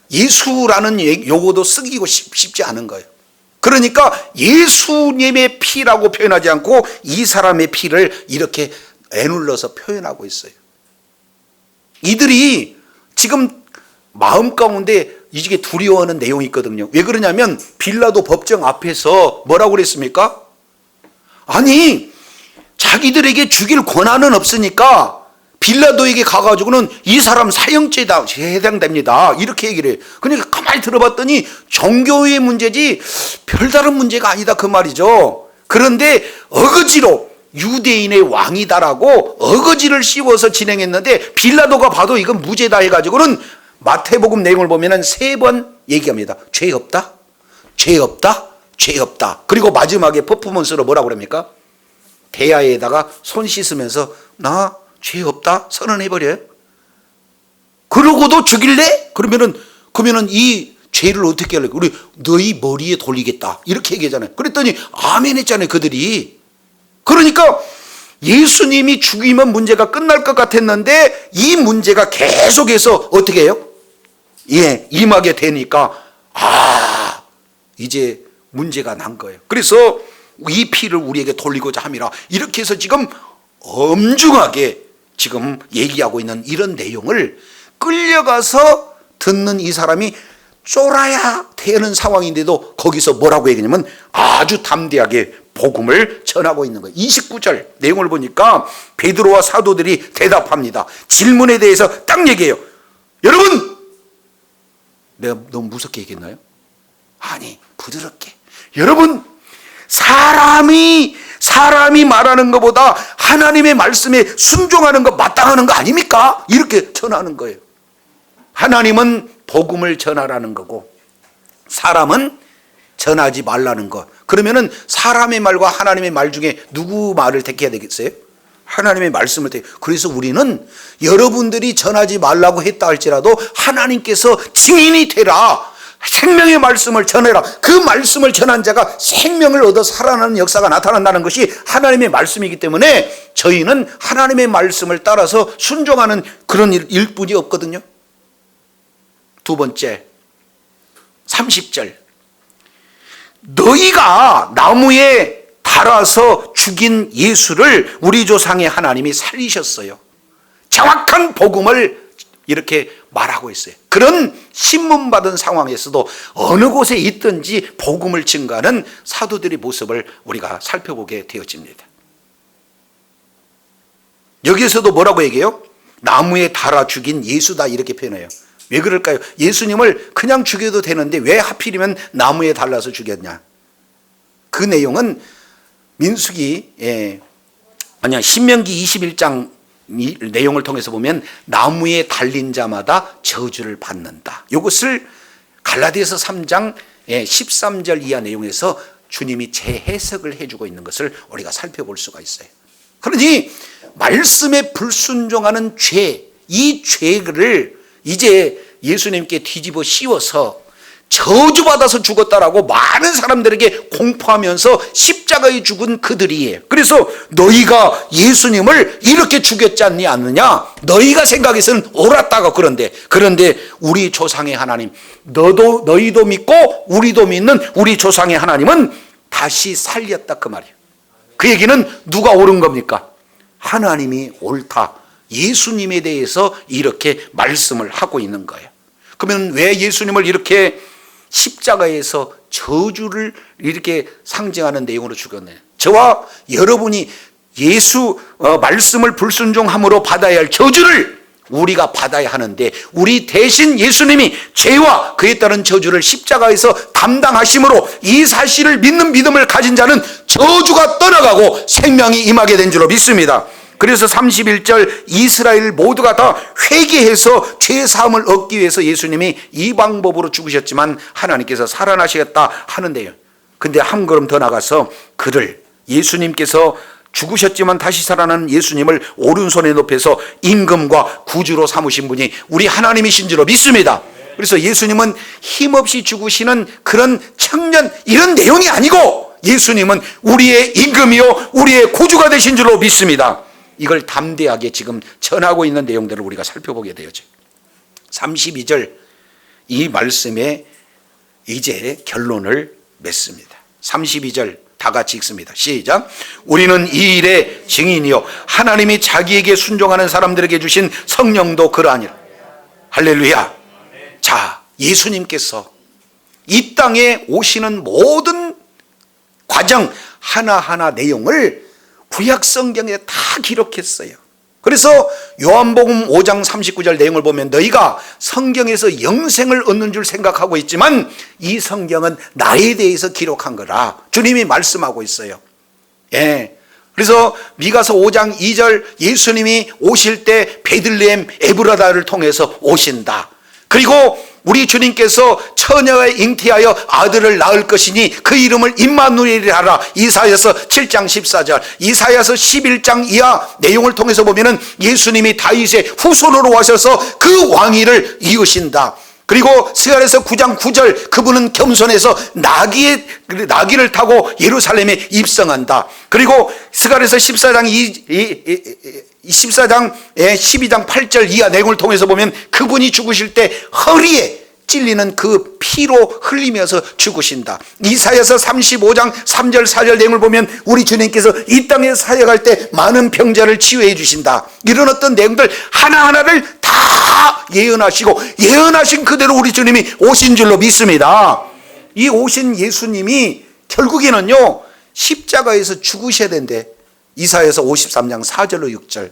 예수라는 용어도 쓰기고 쉽지 않은 거예요. 그러니까 예수님의 피라고 표현하지 않고 이 사람의 피를 이렇게 애눌러서 표현하고 있어요. 이들이 지금 마음 가운데 이게 두려워하는 내용이 있거든요. 왜 그러냐면 빌라도 법정 앞에서 뭐라고 그랬습니까? 아니 자기들에게 죽일 권한은 없으니까 빌라도에게 가가지고는 이 사람 사형죄다 해당됩니다 이렇게 얘기를 해요. 그러니까 가만히 들어봤더니 종교의 문제지 별다른 문제가 아니다 그 말이죠. 그런데 어거지로 유대인의 왕이다라고 어거지를 씌워서 진행했는데 빌라도가 봐도 이건 무죄다 해가지고는 마태복음 내용을 보면은 3번 얘기합니다. 죄 없다, 죄 없다, 죄 없다. 그리고 마지막에 퍼포먼스로 뭐라고 그럽니까? 대야에다가 손 씻으면서 나 죄 없다 선언해버려요. 그러고도 죽일래? 그러면은 이 죄를 어떻게 할래? 우리 너희 머리에 돌리겠다 이렇게 얘기하잖아요. 그랬더니 아멘 했잖아요 그들이. 그러니까 예수님이 죽이면 문제가 끝날 것 같았는데 이 문제가 계속해서 어떻게 해요? 임하게 되니까 이제 문제가 난 거예요. 그래서 이 피를 우리에게 돌리고자 함이라 이렇게 해서 지금 엄중하게 지금 얘기하고 있는 이런 내용을 끌려가서 듣는 이 사람이 쫄아야 되는 상황인데도 거기서 뭐라고 얘기하냐면 아주 담대하게 복음을 전하고 있는 거예요. 29절 내용을 보니까 베드로와 사도들이 대답합니다. 질문에 대해서 딱 얘기해요. 여러분, 내가 너무 무섭게 얘기했나요? 아니, 부드럽게. 여러분, 사람이 말하는 것보다 하나님의 말씀에 순종하는 것 마땅하는 거 아닙니까? 이렇게 전하는 거예요. 하나님은 복음을 전하라는 거고 사람은 전하지 말라는 것. 그러면은 사람의 말과 하나님의 말 중에 누구 말을 택해야 되겠어요? 하나님의 말씀을 택해. 그래서 우리는 여러분들이 전하지 말라고 했다 할지라도 하나님께서 증인이 되라. 생명의 말씀을 전해라. 그 말씀을 전한 자가 생명을 얻어 살아나는 역사가 나타난다는 것이 하나님의 말씀이기 때문에 저희는 하나님의 말씀을 따라서 순종하는 그런 일뿐이 없거든요. 두 번째 30절 너희가 나무에 달아서 죽인 예수를 우리 조상의 하나님이 살리셨어요. 정확한 복음을 이렇게 말하고 있어요. 그런 신문받은 상황에서도 어느 곳에 있든지 복음을 증거하는 사도들의 모습을 우리가 살펴보게 되어집니다. 여기에서도 뭐라고 얘기해요? 나무에 달아 죽인 예수다 이렇게 표현해요. 왜 그럴까요? 예수님을 그냥 죽여도 되는데 왜 하필이면 나무에 달라서 죽였냐? 그 내용은 신명기 21장 이 내용을 통해서 보면 나무에 달린 자마다 저주를 받는다. 이것을 갈라디아서 3장 13절 이하 내용에서 주님이 재해석을 해주고 있는 것을 우리가 살펴볼 수가 있어요. 그러니 말씀에 불순종하는 죄, 이 죄를 이제 예수님께 뒤집어 씌워서 저주받아서 죽었다라고 많은 사람들에게 공포하면서 십자가에 죽은 그들이에요. 그래서 너희가 예수님을 이렇게 죽였지 않느냐? 너희가 생각해서는 옳았다고. 그런데 우리 조상의 하나님, 너희도 믿고 우리도 믿는 우리 조상의 하나님은 다시 살렸다 그 말이에요. 그 얘기는 누가 옳은 겁니까? 하나님이 옳다. 예수님에 대해서 이렇게 말씀을 하고 있는 거예요. 그러면 왜 예수님을 이렇게 십자가에서 저주를 이렇게 상징하는 내용으로 죽였나요? 저와 여러분이 예수 말씀을 불순종함으로 받아야 할 저주를 우리가 받아야 하는데, 우리 대신 예수님이 죄와 그에 따른 저주를 십자가에서 담당하심으로 이 사실을 믿는 믿음을 가진 자는 저주가 떠나가고 생명이 임하게 된 줄로 믿습니다. 그래서 31절 이스라엘 모두가 다 회개해서 죄사함을 얻기 위해서 예수님이 이 방법으로 죽으셨지만 하나님께서 살아나시겠다 하는데요. 근데 한 걸음 더 나가서 예수님께서 죽으셨지만 다시 살아나는 예수님을 오른손에 높여서 임금과 구주로 삼으신 분이 우리 하나님이신 줄로 믿습니다. 그래서 예수님은 힘없이 죽으시는 그런 청년 이런 내용이 아니고 예수님은 우리의 임금이요 우리의 구주가 되신 줄로 믿습니다. 이걸 담대하게 지금 전하고 있는 내용들을 우리가 살펴보게 되어져. 32절 이 말씀에 이제 결론을 맺습니다. 32절 다 같이 읽습니다. 시작. 우리는 이 일의 증인이요 하나님이 자기에게 순종하는 사람들에게 주신 성령도 그러하니라. 할렐루야. 자, 예수님께서 이 땅에 오시는 모든 과정 하나하나 내용을 구약 성경에 다 기록했어요. 그래서 요한복음 5장 39절 내용을 보면 너희가 성경에서 영생을 얻는 줄 생각하고 있지만 이 성경은 나에 대해서 기록한 거라 주님이 말씀하고 있어요. 그래서 미가서 5장 2절 예수님이 오실 때 베들레헴 에브라다를 통해서 오신다. 그리고 우리 주님께서 처녀에 잉태하여 아들을 낳을 것이니 그 이름을 임마누엘이라 하라. 이사야서 7장 14절, 이사야서 11장 이하 내용을 통해서 보면은 예수님이 다윗의 후손으로 오셔서 그 왕위를 이으신다. 그리고 스가랴서 9장 9절 그분은 겸손해서 나귀를 타고 예루살렘에 입성한다. 그리고 스가랴서 14장 12장 8절 이하 내용을 통해서 보면 그분이 죽으실 때 허리에 찔리는 그 피로 흘리면서 죽으신다. 이사야서 35장 3절 4절 내용을 보면 우리 주님께서 이 땅에 사역할 때 많은 병자를 치유해 주신다. 이런 어떤 내용들 하나하나를 다 예언하시고 예언하신 그대로 우리 주님이 오신 줄로 믿습니다. 이 오신 예수님이 결국에는요 십자가에서 죽으셔야 된대. 이사야서 53장 4절로 6절.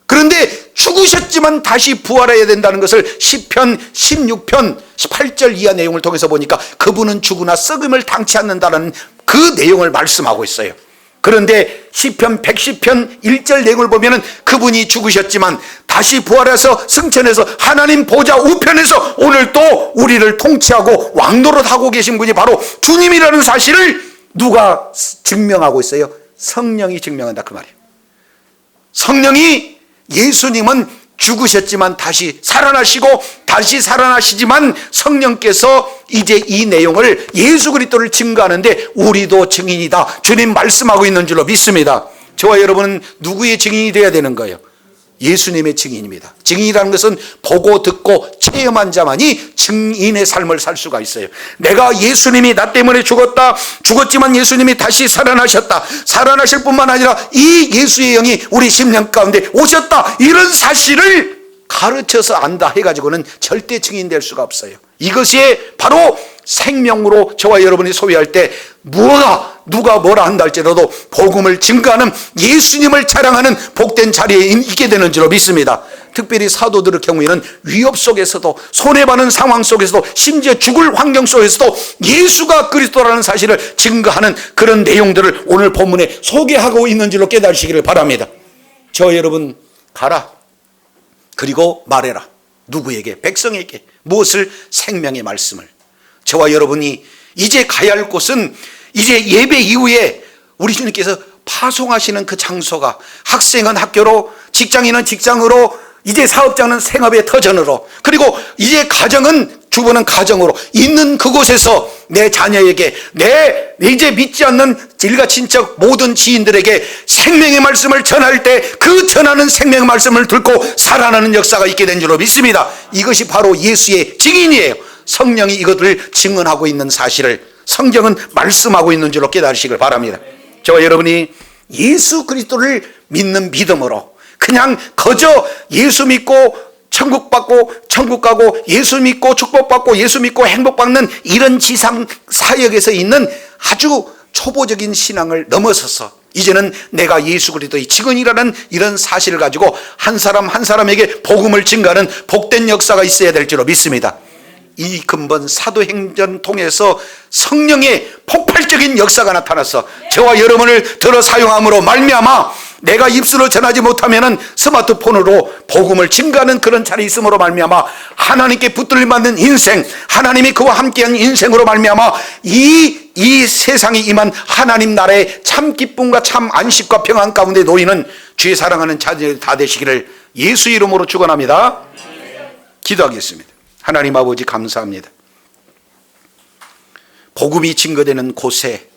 그런데 죽으셨지만 다시 부활해야 된다는 것을 시편 16편 8절 이하 내용을 통해서 보니까 그분은 죽으나 썩음을 당치 않는다는 그 내용을 말씀하고 있어요. 그런데 시편 110편 1절 내용을 보면은 그분이 죽으셨지만 다시 부활해서 승천해서 하나님 보좌 우편에서 오늘 또 우리를 통치하고 왕노릇 하고 계신 분이 바로 주님이라는 사실을 누가 증명하고 있어요? 성령이 증명한다 그 말이에요. 성령이 예수님은 죽으셨지만 다시 살아나시고 다시 살아나시지만 성령께서 이제 이 내용을 예수 그리스도를 증거하는데 우리도 증인이다 주님 말씀하고 있는 줄로 믿습니다. 저와 여러분은 누구의 증인이 되어야 되는 거예요? 예수님의 증인입니다. 증인이라는 것은 보고 듣고 체험한 자만이 증인의 삶을 살 수가 있어요. 내가 예수님이 나 때문에 죽었지만 예수님이 다시 살아나셨다, 살아나실 뿐만 아니라 이 예수의 영이 우리 심령 가운데 오셨다, 이런 사실을 가르쳐서 안다 해가지고는 절대 증인될 수가 없어요. 이것이 바로 생명으로 저와 여러분이 소유할 때 누가 뭐라 한다 할지라도 복음을 증거하는, 예수님을 자랑하는 복된 자리에 있게 되는 줄로 믿습니다. 특별히 사도들의 경우에는 위협 속에서도, 손해받는 상황 속에서도, 심지어 죽을 환경 속에서도 예수가 그리스도라는 사실을 증거하는 그런 내용들을 오늘 본문에 소개하고 있는 줄로 깨달으시기를 바랍니다. 저 여러분, 가라, 그리고 말해라. 누구에게? 백성에게. 무엇을? 생명의 말씀을. 저와 여러분이 이제 가야 할 곳은, 이제 예배 이후에 우리 주님께서 파송하시는 그 장소가, 학생은 학교로, 직장인은 직장으로, 이제 사업자는 생업의 터전으로, 그리고 이제 가정은, 주부는 가정으로 있는 그곳에서 내 자녀에게, 내 이제 믿지 않는 일가 친척 모든 지인들에게 생명의 말씀을 전할 때 그 전하는 생명의 말씀을 듣고 살아나는 역사가 있게 된 줄로 믿습니다. 이것이 바로 예수의 증인이에요. 성령이 이것을 증언하고 있는 사실을 성경은 말씀하고 있는 줄로 깨달으시길 바랍니다. 저와 여러분이 예수 그리스도를 믿는 믿음으로 그냥 거저 예수 믿고 천국 가고, 예수 믿고 축복받고, 예수 믿고 행복받는 이런 지상 사역에서 있는 아주 초보적인 신앙을 넘어서서 이제는 내가 예수 그리스도의 증언이라는 이런 사실을 가지고 한 사람 한 사람에게 복음을 증거하는 복된 역사가 있어야 될 줄로 믿습니다. 이 근본 사도행전 통해서 성령의 폭발적인 역사가 나타나서 저와 여러분을 들어 사용함으로 말미암아 내가 입술로 전하지 못하면은 스마트폰으로 복음을 증거하는 그런 자리에 있음으로 말미암아 하나님께 붙들림 받는 인생, 하나님이 그와 함께한 인생으로 말미암아 이 세상에 임한 하나님 나라의 참 기쁨과 참 안식과 평안 가운데 놓이는 주의 사랑하는 자녀들 다 되시기를 예수 이름으로 축원합니다. 기도하겠습니다. 하나님 아버지 감사합니다. 복음이 증거되는 곳에,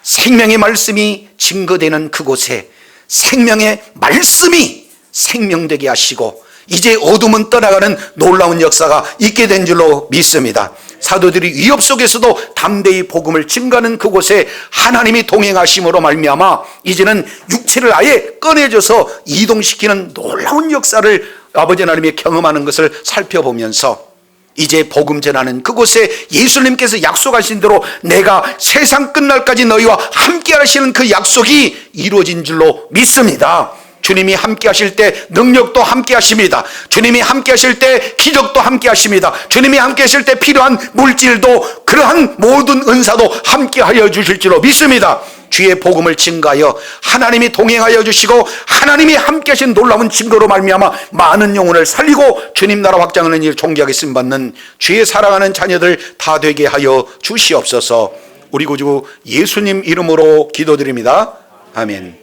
생명의 말씀이 증거되는 그곳에 생명의 말씀이 생명되게 하시고 이제 어둠은 떠나가는 놀라운 역사가 있게 된 줄로 믿습니다. 사도들이 위협 속에서도 담대히 복음을 증거하는 그곳에 하나님이 동행하심으로 말미암아 이제는 육체를 아예 꺼내줘서 이동시키는 놀라운 역사를 아버지 하나님이 경험하는 것을 살펴보면서 이제 복음 전하는 그곳에 예수님께서 약속하신 대로 내가 세상 끝날까지 너희와 함께 하시는 그 약속이 이루어진 줄로 믿습니다. 주님이 함께 하실 때 능력도 함께 하십니다. 주님이 함께 하실 때 기적도 함께 하십니다. 주님이 함께 하실 때 필요한 물질도, 그러한 모든 은사도 함께 하여 주실 줄로 믿습니다. 주의 복음을 증가하여 하나님이 동행하여 주시고 하나님이 함께 하신 놀라운 증거로 말미암아 많은 영혼을 살리고 주님 나라 확장하는 일 존귀하게 쓰임받는 주의 사랑하는 자녀들 다 되게 하여 주시옵소서. 우리 구주 예수님 이름으로 기도드립니다. 아멘.